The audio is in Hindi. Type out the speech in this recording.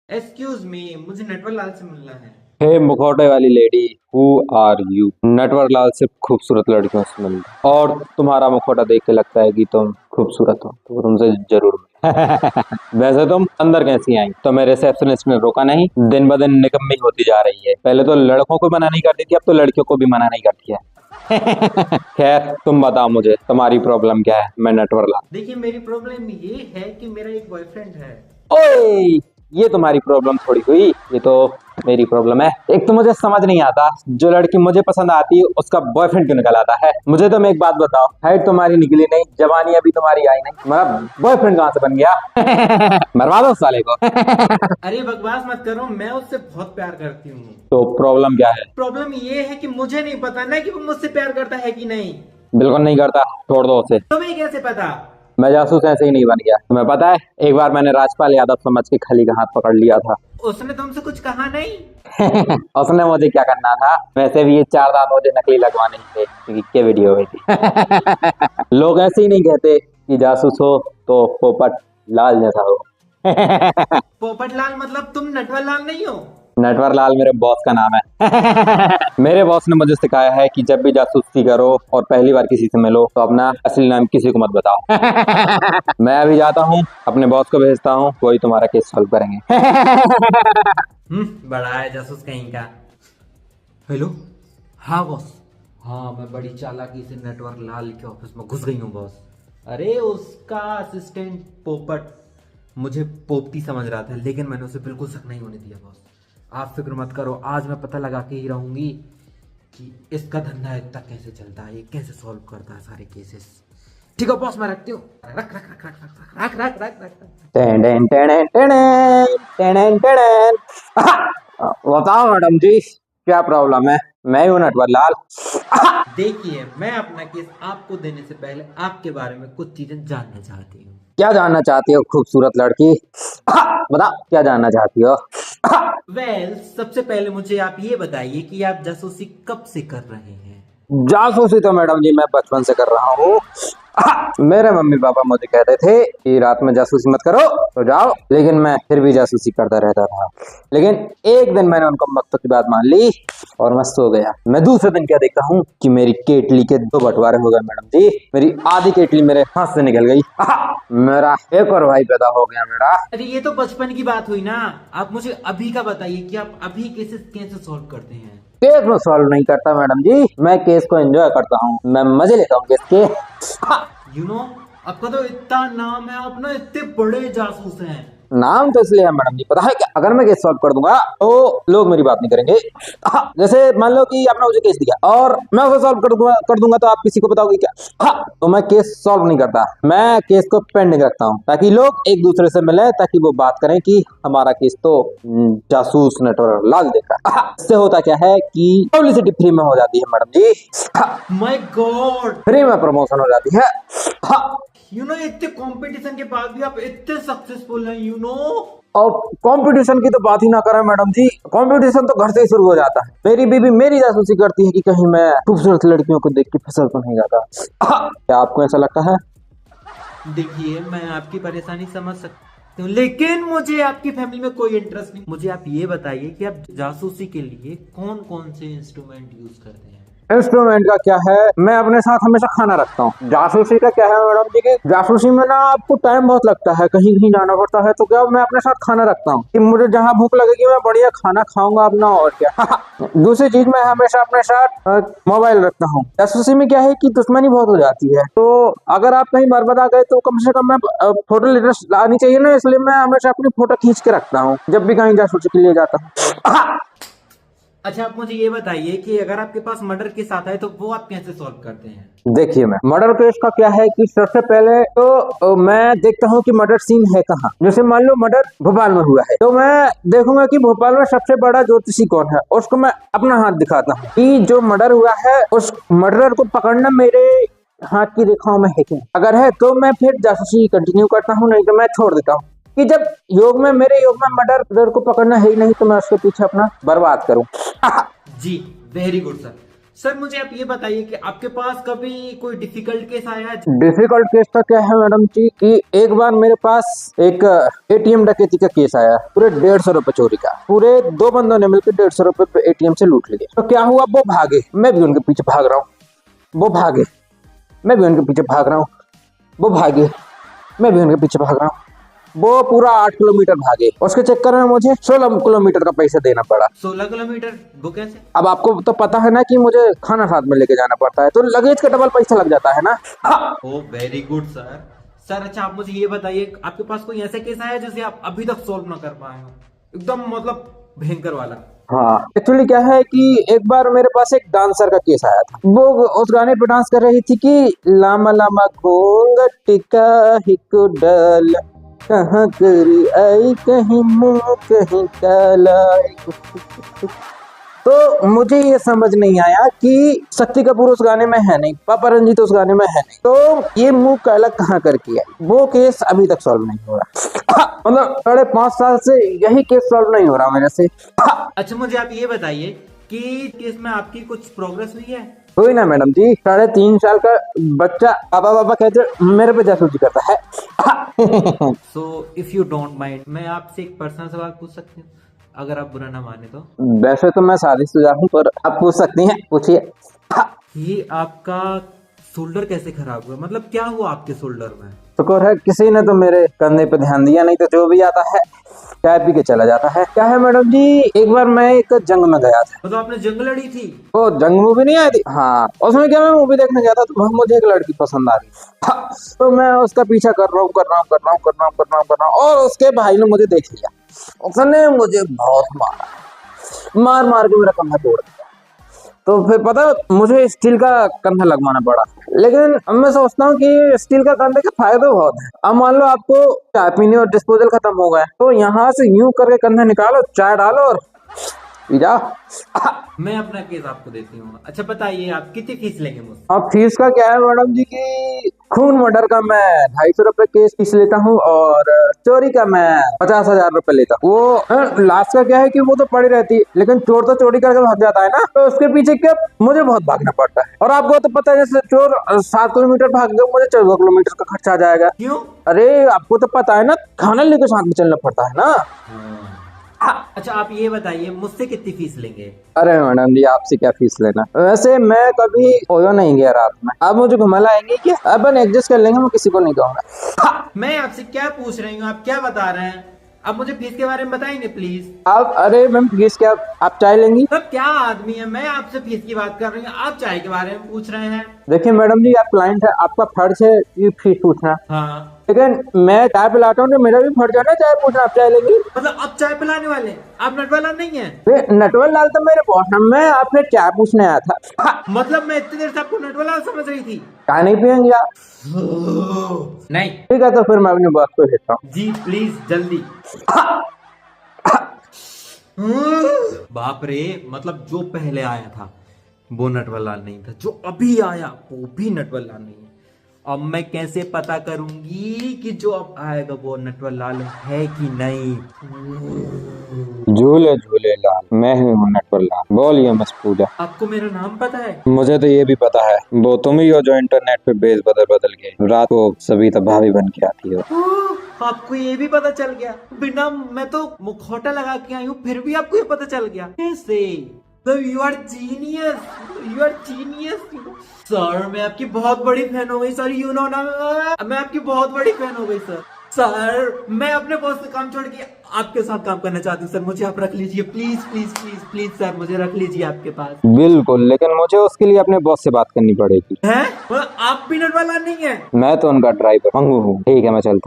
एक्सक्यूज मी, मुझे नटवर लाल से मिलना है। हे मुखौटे वाली lady, who are you? Natwar Lal से खूबसूरत लड़कियों से मिल, और तुम्हारा मुखौटा देख के लगता है कि तुम खूबसूरत हो, तो तुमसे जरूर मिल। वैसे तुम अंदर कैसी आई? तो मेरे रिसेप्शनिस्ट ने रोका नहीं, दिन ब दिन निकम्मी होती जा रही है। पहले तो लड़कों को मना नहीं करती थी, अब तो लड़कियों को भी मना नहीं करती है। खैर तुम बताओ मुझे तुम्हारी प्रॉब्लम क्या है। मैं नटवर लाल। देखिए, मेरी प्रॉब्लम ये है कि मेरा एक बॉयफ्रेंड है। ओए, ये तुम्हारी प्रॉब्लम थोड़ी हुई, ये तो मेरी प्रॉब्लम है। एक तो मुझे समझ नहीं आता, जो लड़की मुझे पसंद आती है उसका बॉयफ्रेंड क्यों निकल आता है। मुझे तुम एक बात बताओ, हाइट तुम्हारी निकली नहीं, जवानी अभी तुम्हारी आई नहीं, तुम्हारा बॉयफ्रेंड कहाँ से बन गया? मरवा दो साले को। अरे बकवास मत करो, मैं उससे बहुत प्यार करती हूँ। तो प्रॉब्लम क्या है? प्रॉब्लम ये है कि मुझे नहीं पता ना कि वो मुझसे प्यार करता है कि नहीं। बिल्कुल नहीं करता, छोड़ दो उसे। तुम्हें कैसे पता? मैं जासूस ऐसे ही नहीं बन गया। तुम्हें पता है, एक बार मैंने राजपाल यादव समझ के खली का हाथ पकड़ लिया था। उसने तुमसे कुछ कहा नहीं? उसने मुझे क्या करना था? वैसे भी ये 4 दांत मुझे नकली लगवाने ही थे, क्योंकि क्या वीडियो हुई थी। लोग ऐसे ही नहीं कहते कि जासूस हो तो पोपट लाल जैसा हो। पोपट लाल मतलब तुम नटवर लाल नहीं हो? नटवर लाल मेरे बॉस का नाम है। मेरे बॉस ने मुझे सिखाया है कि जब भी जासूसी करो और पहली बार किसी से मिलो तो अपना असली नाम किसी को मत बताओ। मैं अभी जाता हूँ, अपने बॉस को भेजता हूँ, वही तुम्हारा केस सॉल्व करेंगे। बड़ा है जासूस कहीं का। हेलो। हाँ बॉस। हाँ, मैं बड़ी चालाकी से नेटवर्क लाल के ऑफिस में घुस गई हूँ बॉस। अरे उसका असिस्टेंट पोपट मुझे पोपटी समझ रहा था, लेकिन मैंने उसे बिल्कुल शक नहीं होने दिया बॉस। आप फिक्र मत करो, आज मैं पता लगा के ही रहूंगी कि इसका धंधा इतना कैसे चलता है, ये कैसे सॉल्व करता है सारे केसेस। ठीक है बॉस, मैं रखती हूँ। रख रख रख रख रख रख रख रख रख। Ten ten ten ten ten. बताओ मैडम जी, क्या प्रॉब्लम है? मैं हूँ नटवर लाल। देखिए, मैं अपना केस आपको देने से पहले आपके बारे में कुछ चीजें जानना चाहती हूँ। क्या जानना चाहती हो खूबसूरत लड़की? बताओ क्या जानना चाहती हो? सबसे पहले मुझे आप ये बताइए कि आप जासूसी कब से कर रहे हैं? जासूसी तो मैडम जी मैं बचपन से कर रहा हूँ। मेरे मम्मी पापा मुझे कहते थे कि रात में जासूसी मत करो तो जाओ, लेकिन मैं फिर भी जासूसी करता रहता था। लेकिन एक दिन मैंने उनको मक्तों की बात मान ली और मैं सो गया। मैं दूसरे दिन क्या देखता हूँ कि मेरी केटली के 2 बंटवारे हो गए मैडम जी। मेरी आधी केटली मेरे हाथ से निकल गई। मेरा एक और भाई पैदा हो गया मेरा। अरे ये तो बचपन की बात हुई ना, आप मुझे अभी का बताइए कि आप अभी केसेस कैसे सॉल्व करते हैं? केस में सॉल्व नहीं करता मैडम जी, मैं केस को एंजॉय करता हूँ, मैं मजे लेता हूँ केस के। आपका तो इतना नाम है, आप ना इतने बड़े जासूस हैं। नाम तो इसलिए है मैडम जी, पता है क्या, अगर मैं केस सॉल्व कर दूंगा तो लोग मेरी बात नहीं करेंगे। जैसे मान लो कि आपने मुझे केस दिया और मैं उसे सॉल्व कर दूंगा तो आप किसी को बताओगे क्या? तो मैं केस सॉल्व नहीं करता, मैं केस को पेंडिंग रखता हूँ ताकि लोग एक दूसरे से मिले, ताकि वो बात करें कि हमारा केस तो जासूस नटवर लाल देखा। इससे होता क्या है कि पब्लिसिटी फ्री में हो जाती है madam ji. My God, free में प्रमोशन हो जाती है। इतने कंपटीशन के बाद भी आप इतने सक्सेसफुल हैं। और कंपटीशन की तो बात ही ना करें मैडम जी, कंपटीशन तो घर से ही शुरू हो जाता है। मेरी बीबी मेरी जासूसी करती है कि कहीं मैं खूबसूरत लड़कियों को देख के फिसल तो नहीं जाता। क्या आपको ऐसा लगता है? देखिए, मैं आपकी परेशानी समझ सकती हूँ, लेकिन मुझे आपकी फैमिली में कोई इंटरेस्ट नहीं। मुझे आप ये बताइए कि आप जासूसी के लिए कौन कौन से इंस्ट्रूमेंट यूज करते हैं? इंस्ट्रूमेंट का क्या है, मैं अपने साथ हमेशा खाना रखता हूँ। जासूसी का क्या है मैडम जी, की जासूसी में ना आपको टाइम बहुत लगता है, कहीं कहीं जाना पड़ता है, तो क्या मैं अपने साथ खाना रखता हूँ कि मुझे जहाँ भूख लगेगी मैं बढ़िया खाना खाऊंगा अपना, और क्या। दूसरी चीज, मैं हमेशा अपने साथ मोबाइल रखता हूँ। जासूसी में क्या है कि दुश्मनी बहुत हो जाती है, तो अगर आप कहीं बर्बाद आ गए तो कम से कम मैं फोटो लेटेस्ट लानी चाहिए ना, इसलिए मैं हमेशा अपनी फोटो खींच के रखता हूँ जब भी कहीं जासूसी के लिए जाता हूँ। अच्छा, आप मुझे ये बताइए कि अगर आपके पास मर्डर केस आता है तो वो आप कैसे सॉल्व करते हैं? देखिए, मैं मर्डर केस का क्या है कि सबसे पहले तो मैं देखता हूँ कि मर्डर सीन है कहाँ। जैसे मान लो मर्डर भोपाल में हुआ है, तो मैं देखूंगा कि भोपाल में सबसे बड़ा ज्योतिषी कौन है, उसको मैं अपना हाथ दिखाता हूँ कि जो मर्डर हुआ है उस मर्डर को पकड़ना मेरे हाथ की रेखाओं में है क्या। अगर है तो मैं फिर जासूसी कंटिन्यू करता हूँ, नहीं तो मैं छोड़ देता हूँ कि जब मेरे योग में मर्डर को पकड़ना है ही नहीं तो मैं उसके पीछे अपना बर्बाद करूँ। जी, वेरी गुड सर। सर मुझे आप ये बताइए कि आपके पास कभी कोई डिफिकल्ट केस आया है? डिफिकल्ट केस तो क्या है मैडम जी कि एक बार मेरे पास एक एटीएम डकैती का केस आया, पूरे 150 रुपए चोरी का। पूरे 2 बंदों ने मिलकर 150 रुपए एटीएम से लूट लिए। तो क्या हुआ, वो भागे, मैं भी उनके पीछे भाग रहा हूँ। वो भागे, मैं भी उनके पीछे भाग रहा हूँ। वो भागे, मैं भी उनके पीछे भाग रहा हूँ। वो पूरा 8 किलोमीटर भागे, उसके चक्कर में मुझे 16 किलोमीटर का पैसा देना पड़ा। 16 किलोमीटर? वो कैसे? अब आपको तो पता है ना कि मुझे खाना साथ में लेके जाना पड़ता है, तो लगेज का डबल पैसा लग जाता है ना। हाँ। ओ वेरी गुड सर। सर अच्छा आप मुझे ये बताइए, आपके पास कोई ऐसा केस आया जिसे आप अभी तक सॉल्व ना कर पाए हो, एकदम मतलब भयंकर वाला? हाँ, एक्चुअली क्या है कि एक बार मेरे पास एक डांसर का केस आया था। वो उस गाने पे डांस कर रही थी कि लामा लामा घूंघट का हिको डाल, कहाँ करी आई कहीं मुंह कहीं काला। तो मुझे ये समझ नहीं आया कि शक्ति कपूर उस गाने में है नहीं, पापा रंजीत उस गाने में है नहीं, तो ये मुंह काला कहाँ कर किया। वो केस अभी तक सॉल्व नहीं हो रहा। मतलब 5.5 साल से यही केस सॉल्व नहीं हो रहा मेरे से। अच्छा मुझे आप ये बताइए कि केस में आपकी कुछ प्रोग्रेस हुई है? कोई ना मैडम जी, 3.5 साल का बच्चा पापा पापा कहते मेरे पे जासूसी करता है। So if you don't mind, मैं आपसे एक पर्सनल सवाल पूछ सकती हूँ, अगर आप बुरा ना माने तो? वैसे तो मैं शादीशुदा हूँ, पर आप पूछ सकती हैं, पूछिए। ये आपका शोल्डर कैसे खराब हुआ? मतलब क्या हुआ आपके शोल्डर में? शुक्र है किसी ने तो मेरे कंधे पे ध्यान दिया, नहीं तो जो भी आता है चाय पी के चला जाता है। क्या है मैडम जी, एक बार मैं एक जंग में गया था। मतलब आपने जंग लड़ी थी? वो जंग मूवी नहीं आई थी? हाँ, उसमें क्या मैं मूवी देखने गया था, तो वहाँ मुझे एक लड़की पसंद आ गई। हाँ, तो मैं उसका पीछा कर रहा हूँ और उसके भाई ने मुझे देख लिया। उसने मुझे बहुत मार मार के मेरा कंधा तोड़ दिया। तो फिर पता मुझे स्टील का कंधा लगवाना पड़ा। लेकिन अब मैं सोचता हूँ कि स्टील का कंधे के फायदे बहुत हैं। अब मान लो आपको चाय पीने और डिस्पोजल खत्म हो गए, तो यहाँ से यूं करके कंधा निकालो, चाय डालो और पी जाओ। मैं अपना केस आपको देती हूँ। अच्छा बताइए आप कितनी फीस लेंगे मुझसे? अब फीस का क्या है मैडम जी कि खून मर्डर का मैं 250 रुपए केस फीस लेता हूँ और चोरी का मैं 50,000 रुपए लेता हूँ। वो लास्ट का क्या है कि वो तो पड़ी रहती है, लेकिन चोर तो चोरी करके भाग जाता है ना, तो उसके पीछे क्या मुझे बहुत भागना पड़ता है। और आपको तो पता है जैसे चोर 7 किलोमीटर भाग गए, मुझे 14 किलोमीटर का खर्चा आ जाएगा। क्यों? अरे आपको तो पता है ना, खाना लेके साथ में चलना पड़ता है ना। अच्छा आप ये बताइए मुझसे कितनी फीस लेंगे? अरे मैडम जी, आपसे क्या फीस लेना। वैसे मैं कभी ओयो नहीं गया रात में, आप मुझे घुमा लाएंगे क्या? अपन एडजस्ट कर लेंगे, मैं किसी को नहीं कहूंगा। मैं आपसे क्या पूछ रही हूँ, आप क्या बता रहे हैं? आप मुझे फीस के बारे में बताएंगे प्लीज? आप, अरे मैम फीस क्या, आप चाय लेंगी? सब क्या आदमी है, मैं आपसे फीस की बात कर रही हूँ, आप चाय के बारे में पूछ रहे हैं। देखिए मैडम जी, आप क्लाइंट है, आपका फर्ज है कि फीस पूछना, हाँ लेकिन मैं चाय पिलाता हूँ तो मेरा भी फर्ज है ना चाय पूछना। आप चाय लेंगी? मतलब आप चाय पिलाने वाले, आप नटवाला नहीं है? नटवर लाल तो मेरे बॉस है, मैं आपसे चाय पूछने आया था। मतलब मैं इतनी देर से आपको नटवाला समझ रही थी। चाय नहीं पियेंगी आप? नहीं। ठीक है, तो फिर मैं अपने बॉस को भेजता हूँ। जी प्लीज जल्दी। बाप रे, मतलब जो पहले आया था वो नटवरलाल नहीं था, जो अभी आया वो भी नटवरलाल नहीं है। अब मैं कैसे पता करूंगी कि जो अब आएगा वो नटवरलाल है कि नहीं? झूले झूले लाल, मैं ही हूँ नटवरलाल। बोलिए मिस पूजा। आपको मेरा नाम पता है? मुझे तो ये भी पता है, वो तुम ही हो जो इंटरनेट पे बेस बदल के रात को सविता भाभी बन के आती हो। आपको ये भी पता चल गया? बिना, मैं तो मुखौटा लगा के आई हूँ फिर भी आपको ये पता चल गया कैसे? You are genius, you are genius sir. मैं आपकी बहुत बड़ी फैन हो गई सर, यू नो ना, मैं आपकी बहुत बड़ी फैन हो गई सर। सर मैं अपने बॉस से काम छोड़ के आपके साथ काम करना चाहती हूँ सर, मुझे आप रख लीजिए please please please please sir, मुझे रख लीजिए आपके पास। बिल्कुल, लेकिन मुझे उसके लिए अपने बॉस से बात करनी पड़ेगी। हैं? आप भी नटवाला नहीं है? मैं तो उनका ड्राइवर मंगू हूँ। ठीक है, मैं चलता हूँ।